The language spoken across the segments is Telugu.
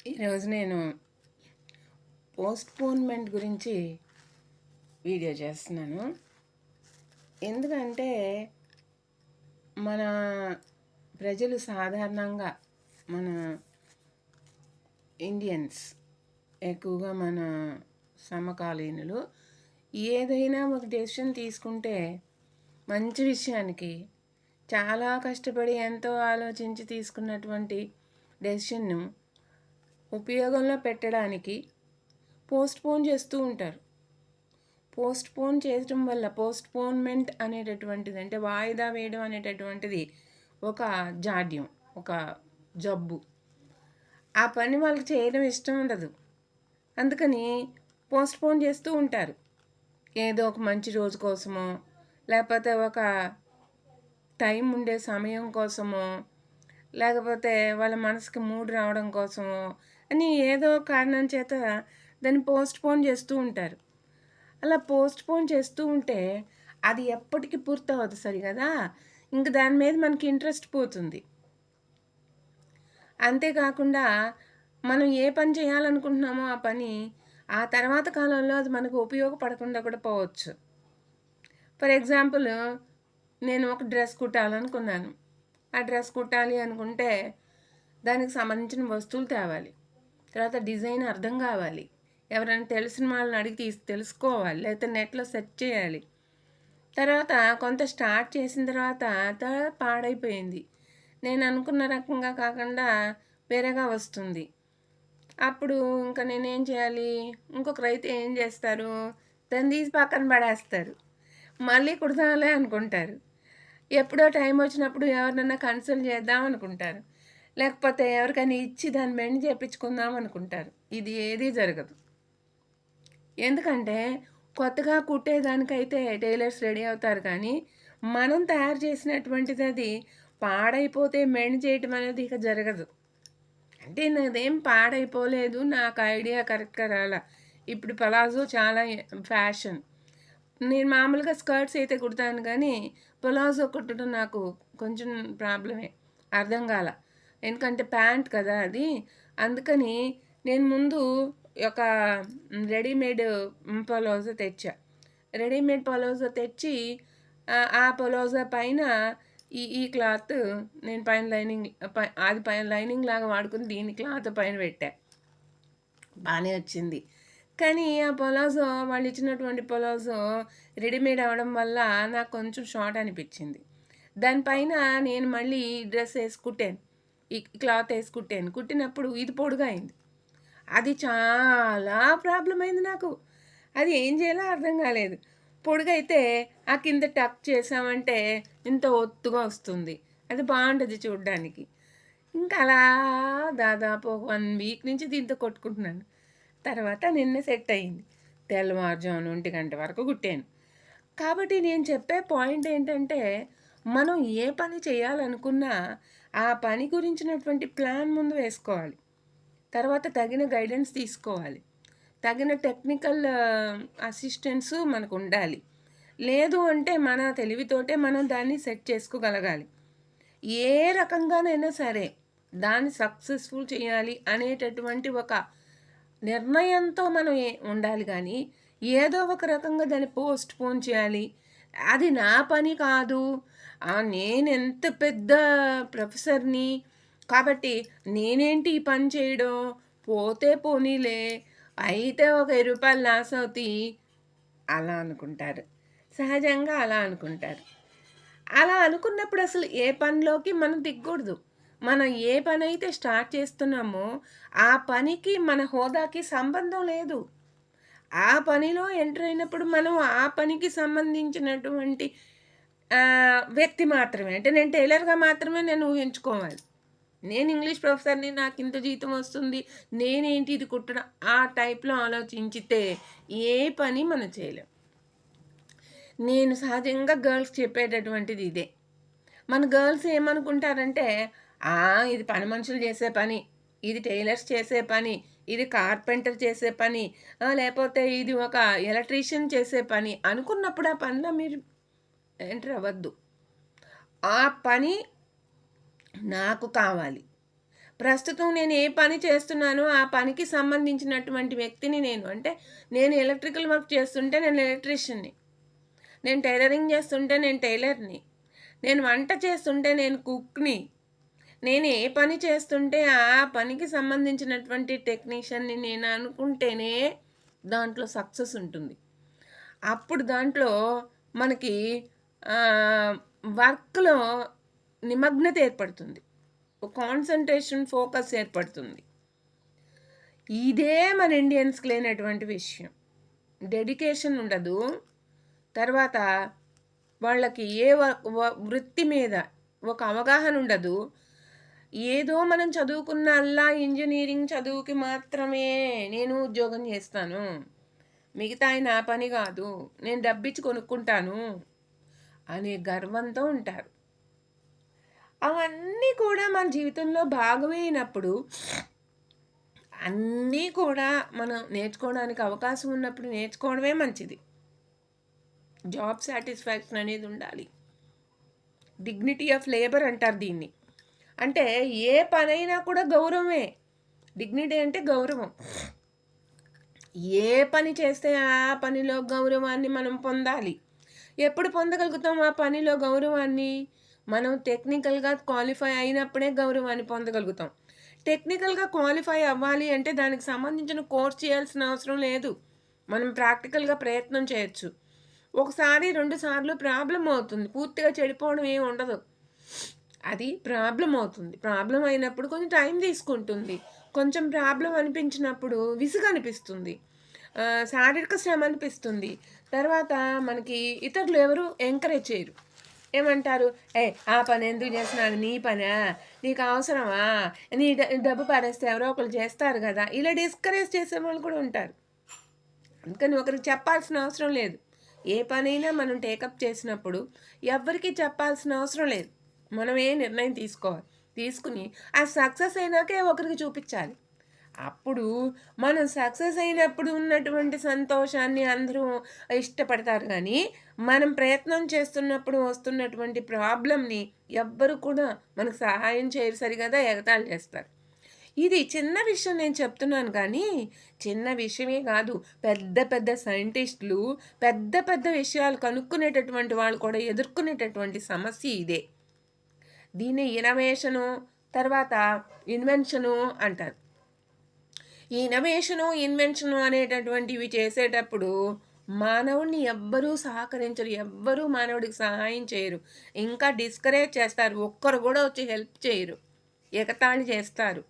ఈరోజు నేను పోస్ట్‌పోన్‌మెంట్ గురించి వీడియో చేస్తున్నాను. ఎందుకంటే మన ప్రజలు సాధారణంగా మన ఇండియన్స్ ఎక్కువగా మన సమకాలీనులు ఏదైనా ఒక డెసిషన్ తీసుకుంటే మంచి విషయానికి చాలా కష్టపడి ఎంతో ఆలోచించి తీసుకున్నటువంటి డెసిషన్ను ఉపయోగంలో పెట్టడానికి పోస్ట్‌పోన్ చేస్తూ ఉంటారు. పోస్ట్‌పోన్ చేయడం వల్ల పోస్ట్‌పోన్‌మెంట్ అనేటటువంటిది అంటే వాయిదా వేయడం అనేటటువంటిది ఒక జాడ్యం, ఒక జబ్బు. ఆ పని వాళ్ళకి చేయడం ఇష్టం ఉండదు. అందుకని పోస్ట్‌పోన్ చేస్తూ ఉంటారు. ఏదో ఒక మంచి రోజు కోసమో, లేకపోతే ఒక టైం ఉండే సమయం కోసమో, లేకపోతే వాళ్ళ మనసుకి మూడ్ రావడం కోసమో అని ఏదో కారణం చేత దాన్ని పోస్ట్‌పోన్ చేస్తూ ఉంటారు. అలా పోస్ట్‌పోన్ చేస్తూ ఉంటే అది ఎప్పటికి పూర్తవ్వదు సరిగదా! ఇంక దాని మీద మనకి ఇంట్రెస్ట్ పోతుంది. అంతేకాకుండా మనం ఏ పని చేయాలనుకుంటున్నామో ఆ పని ఆ తర్వాత కాలంలో అది మనకు ఉపయోగపడకుండా కూడా పోవచ్చు. ఫర్ ఎగ్జాంపుల్ నేను ఒక డ్రెస్ కుట్టాలనుకున్నాను. ఆ డ్రెస్ కుట్టాలి అనుకుంటే దానికి సంబంధించిన వస్తువులు తేవాలి. తర్వాత డిజైన్ అర్థం కావాలి. ఎవరైనా తెలిసిన వాళ్ళని అడిగి తెలుసుకోవాలి. లేకపోతే నెట్లో సెర్చ్ చేయాలి. తర్వాత కొంత స్టార్ట్ చేసిన తర్వాత పాడైపోయింది. నేను అనుకున్న రకంగా కాకుండా వేరేగా వస్తుంది. అప్పుడు ఇంకా నేనేం చేయాలి? ఇంకొకరైతే ఏం చేస్తారు? దాన్ని తీసి పక్కన పడేస్తారు. మళ్ళీ కుడదాంలే అనుకుంటారు. ఎప్పుడో టైం వచ్చినప్పుడు ఎవరినైనా కన్సల్ట్ చేద్దాం అనుకుంటారు. లేకపోతే ఎవరికైనా ఇచ్చి దాన్ని మెండ్ చేయించుకుందాం అనుకుంటారు. ఇది ఏదీ జరగదు. ఎందుకంటే కొత్తగా కుట్టేదానికైతే టైలర్స్ రెడీ అవుతారు, కానీ మనం తయారు చేసినటువంటిది అది పాడైపోతే మెండ్ చేయటం అనేది ఇక జరగదు. అంటే నాదేం పాడైపోలేదు, నాకు ఐడియా కరెక్ట్గా రాలా. ఇప్పుడు పలాజో చాలా ఫ్యాషన్. నేను మామూలుగా స్కర్ట్స్ అయితే కుడతాను, కానీ పలాజో కుట్టడం నాకు కొంచెం ప్రాబ్లమే, అర్థం కాల. ఎందుకంటే ప్యాంట్ కదా అది. అందుకని నేను ముందు ఒక రెడీమేడ్ పలాజో తెచ్చా. రెడీమేడ్ పలాజో తెచ్చి ఆ పలాజో పైన ఈ క్లాత్ నేను పైన లైనింగ్ అది పైన లైనింగ్ లాగా వాడుకుని దీని క్లాత్ పైన పెట్టా. బాగానే వచ్చింది. కానీ ఆ పొలాజో వాళ్ళు ఇచ్చినటువంటి పొలాజో రెడీమేడ్ అవ్వడం వల్ల నాకు కొంచెం షార్ట్ అనిపించింది. దానిపైన నేను మళ్ళీ డ్రెస్ వేసి కుట్టాను, ఈ క్లాత్ వేసి కుట్టాను. కుట్టినప్పుడు ఇది పొడుగా అయింది. అది చాలా ప్రాబ్లం అయింది నాకు. అది ఏం చేయాలో అర్థం కాలేదు. పొడుగైతే ఆ కింద టక్ చేసామంటే ఇంత ఒత్తుగా వస్తుంది, అది బాగుంటుంది చూడడానికి. ఇంకా అలా దాదాపు ఒక 1 వీక్ నుంచి దీంతో కొట్టుకుంటున్నాను. తర్వాత నిన్న సెట్ అయింది. తెల్లవారుజామున 1 గంట వరకు కుట్టాను. కాబట్టి నేను చెప్పే పాయింట్ ఏంటంటే, మనం ఏ పని చేయాలనుకున్నా ఆ పని గురించినటువంటి ప్లాన్ ముందు వేసుకోవాలి. తర్వాత తగిన గైడెన్స్ తీసుకోవాలి. తగిన టెక్నికల్ అసిస్టెన్స్ మనకు ఉండాలి. లేదు అంటే మన తెలివితోటే మనం దాన్ని సెట్ చేసుకోగలగాలి. ఏ రకంగానైనా సరే దాన్ని సక్సెస్ఫుల్ చేయాలి అనేటటువంటి ఒక నిర్ణయంతో మనం ఉండాలి, కానీ ఏదో ఒక రకంగా దాన్ని పోస్ట్‌పోన్ చేయాలి. అది నా పని కాదు, నేను ఎంత పెద్ద ప్రొఫెసర్‌ని కాబట్టి నేనేంటి ఈ పని చేయడం, పోతే పోనీలే, అయితే ఒక రూ. 20 లాస్ అవుతాయి అలా అనుకుంటారు. సహజంగా అలా అనుకుంటారు. అలా అనుకున్నప్పుడు అసలు ఏ పనిలోకి మనం దిగకూడదు. మనం ఏ పని అయితే స్టార్ట్ చేస్తున్నామో ఆ పనికి మన హోదాకి సంబంధం లేదు. ఆ పనిలో ఎంటర్ అయినప్పుడు మనం ఆ పనికి సంబంధించినటువంటి వ్యక్తి మాత్రమే, అంటే నేను టైలర్గా మాత్రమే నేను ఊహించుకోవాలి. నేను ఇంగ్లీష్ ప్రొఫెసర్ని, నాకు ఇంత జీతం వస్తుంది, నేనేంటి ఇది కుట్టడం, ఆ టైప్లో ఆలోచించితే ఏ పని మనం చేయలేం. నేను సహజంగా గర్ల్స్ చెప్పేటటువంటిది ఇదే. మన గర్ల్స్ ఏమనుకుంటారంటే, ఇది పని మనుషులు చేసే పని, ఇది టైలర్స్ చేసే పని, ఇది కార్పెంటర్ చేసే పని, లేకపోతే ఇది ఒక ఎలక్ట్రీషియన్ చేసే పని అనుకున్నప్పుడు ఆ పనిలో మీరు ఎంటర్ అవ్వద్దు. ఆ పని నాకు కావాలి, ప్రస్తుతం నేను ఏ పని చేస్తున్నానో ఆ పనికి సంబంధించినటువంటి వ్యక్తిని నేను. అంటే నేను ఎలక్ట్రికల్ వర్క్ చేస్తుంటే నేను ఎలక్ట్రీషియన్‌ని. నేను టైలరింగ్ చేస్తుంటే నేను టైలర్‌ని. నేను వంట చేస్తుంటే నేను కుక్‌ని. నేను ఏ పని చేస్తుంటే ఆ పనికి సంబంధించినటువంటి టెక్నీషియన్‌ని నేను అనుకుంటేనే దాంట్లో సక్సెస్ ఉంటుంది. అప్పుడు దాంట్లో మనకి వర్క్‌లో నిమగ్నత ఏర్పడుతుంది. కాన్సంట్రేషన్, ఫోకస్ ఏర్పడుతుంది. ఇదే మన ఇండియన్స్‌కి లేనటువంటి విషయం. డెడికేషన్ ఉండదు. తర్వాత వాళ్ళకి ఏ వృత్తి మీద ఒక అవగాహన ఉండదు. ఏదో మనం చదువుకున్నల్లా ఇంజనీరింగ్ చదువుకి మాత్రమే నేను ఉద్యోగం చేస్తాను, మిగతా నా పని కాదు, నేను డబ్బిచ్చి కొనుక్కుంటాను అనే గర్వంతో ఉంటారు. అవన్నీ కూడా మన జీవితంలో భాగమైనప్పుడు, అన్నీ కూడా మనం నేర్చుకోవడానికి అవకాశం ఉన్నప్పుడు నేర్చుకోవడమే మంచిది. జాబ్ సాటిస్ఫాక్షన్ అనేది ఉండాలి. డిగ్నిటీ ఆఫ్ లేబర్ అంటారు దీన్ని. అంటే ఏ పనైనా కూడా గౌరవమే. డిగ్నిటీ అంటే గౌరవం. ఏ పని చేస్తే ఆ పనిలో గౌరవాన్ని మనం పొందాలి. ఎప్పుడు పొందగలుగుతాం ఆ పనిలో గౌరవాన్ని? మనం టెక్నికల్గా క్వాలిఫై అయినప్పుడే గౌరవాన్ని పొందగలుగుతాం. టెక్నికల్గా క్వాలిఫై అవ్వాలి అంటే దానికి సంబంధించిన కోర్స్ చేయాల్సిన అవసరం లేదు. మనం ప్రాక్టికల్గా ప్రయత్నం చేయొచ్చు. ఒకసారి 2 సార్లు ప్రాబ్లం అవుతుంది, పూర్తిగా చెడిపోవడం ఏమి ఉండదు. అది ప్రాబ్లం అవుతుంది. ప్రాబ్లం అయినప్పుడు కొంచెం టైం తీసుకుంటుంది. కొంచెం ప్రాబ్లం అనిపించినప్పుడు విసుగు అనిపిస్తుంది, శారీరక శ్రమ అనిపిస్తుంది. తర్వాత మనకి ఇతరులు ఎవరు ఎంకరేజ్ చేయరు. ఏమంటారు? ఆ పని ఎందుకు చేస్తున్నాను, నీ పనా, నీకు అవసరమా, నీ డబ్బు పడేస్తే ఎవరో ఒకరు చేస్తారు కదా, ఇలా డిస్కరేజ్ చేసే వాళ్ళు కూడా ఉంటారు. అందుకని ఒకరికి చెప్పాల్సిన అవసరం లేదు. ఏ పనైనా మనం టేకప్ చేసినప్పుడు ఎవ్వరికీ చెప్పాల్సిన అవసరం లేదు. మనం ఏ నిర్ణయం తీసుకుని ఆ సక్సెస్ అయినాకే ఒకరికి చూపించాలి. అప్పుడు మనం సక్సెస్ అయినప్పుడు ఉన్నటువంటి సంతోషాన్ని అందరూ ఇష్టపడతారు. కానీ మనం ప్రయత్నం చేస్తున్నప్పుడు వస్తున్నటువంటి ప్రాబ్లంని ఎవ్వరు కూడా మనకు సహాయం చేయరు, సరిగదా ఎగతాళి చేస్తారు. ఇది చిన్న విషయం నేను చెప్తున్నాను, కానీ చిన్న విషయమే కాదు. పెద్ద పెద్ద సైంటిస్టులు పెద్ద పెద్ద విషయాలు కనుక్కునేటటువంటి వాళ్ళు కూడా ఎదుర్కొనేటటువంటి సమస్య ఇదే. దీన్ని ఇన్నోవేషను, తర్వాత ఇన్వెన్షను అంటారు. ఈ ఇన్నోవేషను, ఇన్వెన్షను అనేటటువంటివి చేసేటప్పుడు మానవుడిని ఎవ్వరూ సహకరించరు, ఎవ్వరూ మానవుడికి సహాయం చేయరు, ఇంకా డిస్కరేజ్ చేస్తారు. ఒక్కరు కూడా వచ్చి హెల్ప్ చేయరు, ఎగతాళి చేస్తారు.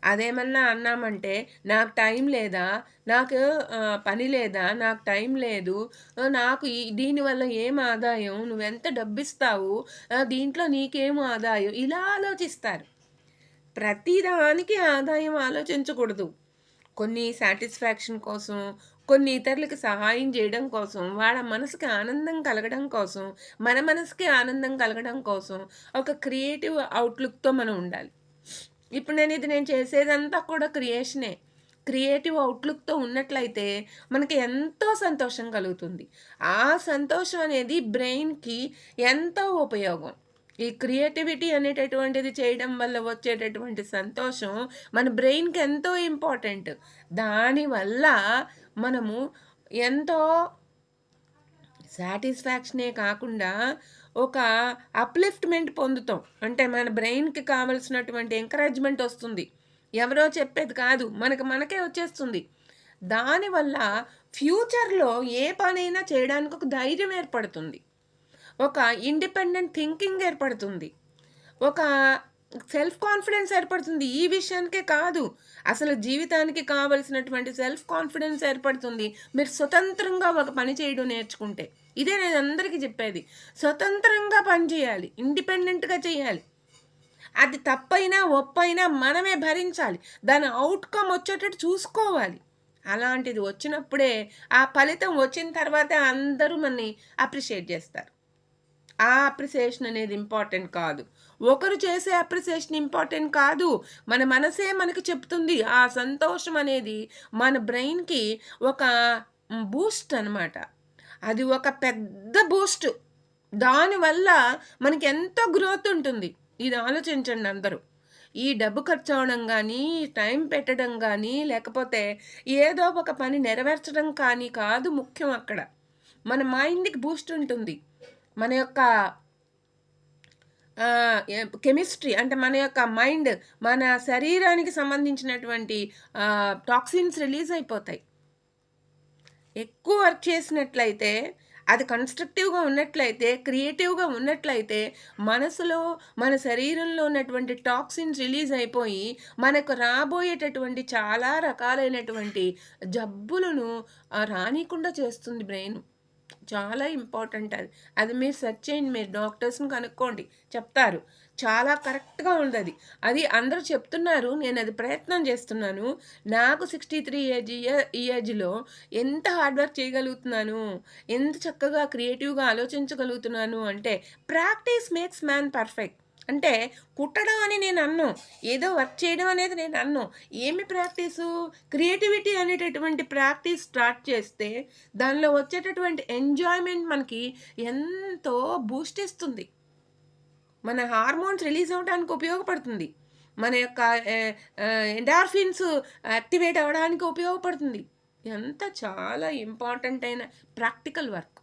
అదేమన్నా అన్నామంటే నాకు టైం లేదా, నాకు పని లేదా, నాకు టైం లేదు, నాకు దీనివల్ల ఏం ఆదాయం, నువ్వెంత డబ్బిస్తావు, దీంట్లో నీకేం ఆదాయం, ఇలా ఆలోచిస్తారు. ప్రతిదానికి ఆదాయం ఆలోచించకూడదు. కొన్ని సాటిస్ఫాక్షన్ కోసం, కొన్ని ఇతరులకు సహాయం చేయడం కోసం, వాళ్ళ మనసుకి ఆనందం కలగడం కోసం, మన మనసుకి ఆనందం కలగడం కోసం ఒక క్రియేటివ్ అవుట్లుక్తో మనం ఉండాలి. ఇప్పుడు నేను చేసేదంతా కూడా క్రియేషనే. క్రియేటివ్ అవుట్లుక్తో ఉన్నట్లయితే మనకి ఎంతో సంతోషం కలుగుతుంది. ఆ సంతోషం అనేది బ్రెయిన్కి ఎంతో ఉపయోగం. ఈ క్రియేటివిటీ అనేటటువంటిది చేయడం వల్ల వచ్చేటటువంటి సంతోషం మన బ్రెయిన్కి ఎంతో ఇంపార్టెంట్. దానివల్ల మనము ఎంతో సాటిస్ఫాక్షనే కాకుండా ఒక అప్లిఫ్ట్మెంట్ పొందుతాం. అంటే మన బ్రెయిన్కి కావలసినటువంటి ఎంకరేజ్మెంట్ వస్తుంది. ఎవరో చెప్పేది కాదు, మనకే వచ్చేస్తుంది. దానివల్ల ఫ్యూచర్లో ఏ పనైనా చేయడానికి ఒక ధైర్యం ఏర్పడుతుంది, ఒక ఇండిపెండెంట్ థింకింగ్ ఏర్పడుతుంది, ఒక సెల్ఫ్ కాన్ఫిడెన్స్ ఏర్పడుతుంది. ఈ విషయానికే కాదు, అసలు జీవితానికి కావలసినటువంటి సెల్ఫ్ కాన్ఫిడెన్స్ ఏర్పడుతుంది మీరు స్వతంత్రంగా ఒక పని చేయడం నేర్చుకుంటే. ఇదే నేను అందరికీ చెప్పేది. స్వతంత్రంగా పని చేయాలి, ఇండిపెండెంట్గా చేయాలి. అది తప్పైనా ఒప్పైనా మనమే భరించాలి, దాని అవుట్కమ్ వచ్చేటట్టు చూసుకోవాలి. అలాంటిది వచ్చినప్పుడే, ఆ ఫలితం వచ్చిన తర్వాతే అందరూ మనని అప్రిషియేట్ చేస్తారు. ఆ అప్రిసియేషన్ అనేది ఇంపార్టెంట్ కాదు, ఒకరు చేసే అప్రిసియేషన్ ఇంపార్టెంట్ కాదు, మన మనసే మనకు చెప్తుంది. ఆ సంతోషం అనేది మన బ్రెయిన్కి ఒక బూస్ట్ అనమాట. అది ఒక పెద్ద బూస్ట్. దానివల్ల మనకి ఎంతో గ్రోత్ ఉంటుంది. ఇది ఆలోచించండి అందరూ. ఈ డబ్బు ఖర్చవడం గానీ, టైం పెట్టడం గానీ, లేకపోతే ఏదో ఒక పని నెరవేర్చడం కానీ కాదు ముఖ్యం అక్కడ. మన మైండ్‌కి బూస్ట్ ఉంటుంది. మన యొక్క కెమిస్ట్రీ అంటే మన యొక్క మైండ్, మన శరీరానికి సంబంధించినటువంటి టాక్సిన్స్ రిలీజ్ అయిపోతాయి. ఎక్కువ వర్క్ చేసినట్లయితే, అది కన్‌స్ట్రక్టివ్‌గా ఉన్నట్లయితే, క్రియేటివ్‌గా ఉన్నట్లయితే, మనసులో, మన శరీరంలో ఉన్నటువంటి టాక్సిన్స్ రిలీజ్ అయిపోయి, మనకు రాబోయేటటువంటి చాలా రకాలైనటువంటి జబ్బులను రానీకుండా చేస్తుంది బ్రెయిను. చాలా ఇంపార్టెంట్ అది. అది మీరు సెర్చ్ చేయండి. మీరు డాక్టర్స్‌ని కనుక్కోండి. చెప్తారు. చాలా కరెక్ట్‌గా ఉందది. అది అందరూ చెప్తున్నారు. నేనది ప్రయత్నం చేస్తున్నాను. నాకు 63 ఈ ఏజ్‌లో ఎంత హార్డ్ వర్క్ చేయగలుగుతున్నాను, ఎంత చక్కగా క్రియేటివ్‌గా ఆలోచించగలుగుతున్నాను అంటే, ప్రాక్టీస్ మేక్స్ మ్యాన్ పర్ఫెక్ట్. అంటే కుట్టడం అని నేననను. ఏదో వర్క్ చేయడం అనేది నేననను. ఏమి ప్రాక్టీసు? క్రియేటివిటీ అనేటటువంటి ప్రాక్టీస్ స్టార్ట్ చేస్తే, దానిలో వచ్చేటటువంటి ఎంజాయ్‌మెంట్ మనకి ఎంతో బూస్ట్ ఇస్తుంది. మన హార్మోన్స్ రిలీజ్ అవ్వడానికి ఉపయోగపడుతుంది. మన యొక్క ఎండార్ఫిన్స్ యాక్టివేట్ అవ్వడానికి ఉపయోగపడుతుంది. ఇదంతా చాలా ఇంపార్టెంట్ అయిన ప్రాక్టికల్ వర్క్.